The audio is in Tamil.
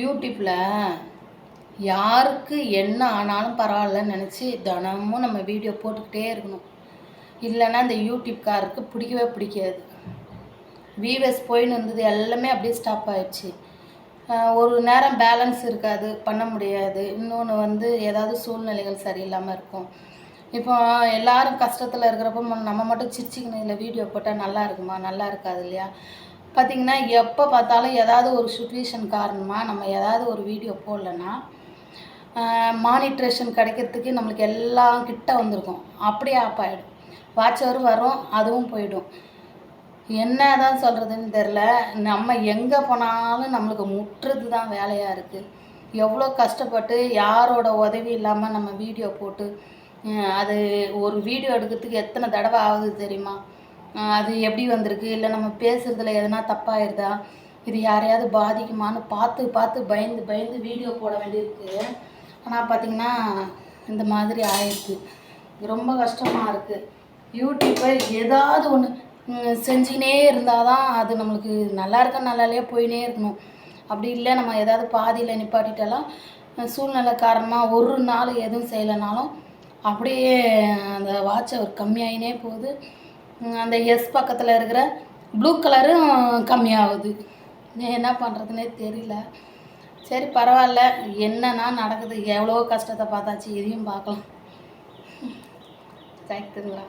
யூடியூப்பில் யாருக்கு என்ன ஆனாலும் பரவாயில்லன்னு நினச்சி தினமும் நம்ம வீடியோ போட்டுக்கிட்டே இருக்கணும். இல்லைன்னா இந்த யூடியூப்காருக்கு பிடிக்கவே பிடிக்காது. வியூவர்ஸ் போயின்னு இருந்தது எல்லாமே அப்படியே ஸ்டாப் ஆயிடுச்சு. ஒரு நேரம் பேலன்ஸ் இருக்காது, பண்ண முடியாது. இன்னொன்று ஏதாவது சூழ்நிலைகள் சரியில்லாமல் இருக்கும். இப்போ எல்லோரும் கஷ்டத்தில் இருக்கிறப்ப நம்ம மட்டும் சிரிச்சிக்கணும் இல்லை வீடியோ போட்டால் நல்லா இருக்குமா? நல்லா இருக்காது இல்லையா? பார்த்திங்கன்னா எப்போ பார்த்தாலும் ஏதாவது ஒரு சுச்சுவேஷன் காரணமாக நம்ம ஏதாவது ஒரு வீடியோ போடலன்னா மானிட்ரேஷன் கிடைக்கிறதுக்கு நம்மளுக்கு எல்லாம் கிட்ட வந்திருக்கும், அப்படியே ஆஃப் ஆகிடும். வாட்சவரும் வரும், அதுவும் போயிடும். என்ன தான் சொல்கிறதுன்னு தெரில. நம்ம எங்கே போனாலும் நம்மளுக்கு முட்டுறது தான் வேலையாக இருக்குது. எவ்வளோ கஷ்டப்பட்டு யாரோட உதவி இல்லாமல் நம்ம வீடியோ போட்டு அது ஒரு வீடியோ எடுக்கிறதுக்கு எத்தனை தடவை ஆகுது தெரியுமா? அது எப்படி வந்திருக்கு, இல்லை நம்ம பேசுகிறதுல எதனா தப்பாகிடுதா, இது யாரையாவது பாதிக்குமான்னு பார்த்து பார்த்து பயந்து பயந்து வீடியோ போட வேண்டியிருக்கு. ஆனால் பார்த்திங்கன்னா இந்த மாதிரி ஆயிடுது. ரொம்ப கஷ்டமாக இருக்குது. யூடியூப்பை ஏதாவது ஒன்று செஞ்சுக்கினே இருந்தால் தான் அது நம்மளுக்கு நல்லா இருக்க நல்லாலையே போயினே இருக்கணும். அப்படி இல்லை நம்ம ஏதாவது பாதியில் நிப்பாட்டிட்டாலும் சூழ்நிலை காரணமாக ஒரு நாள் எதுவும் செய்யலைனாலும் அப்படியே அந்த வாட்ச் அவர் கம்மியாகினே போகுது. அந்த எஸ் பக்கத்தில் இருக்கிற ப்ளூ கலரும் கம்மியாகுது. என்ன பண்ணுறதுனே தெரியல. சரி பரவாயில்ல, என்னன்னா நடக்குது. எவ்வளோ கஷ்டத்தை பார்த்தாச்சு, இதையும் பார்க்கலாம். தேங்க்யூங்களா.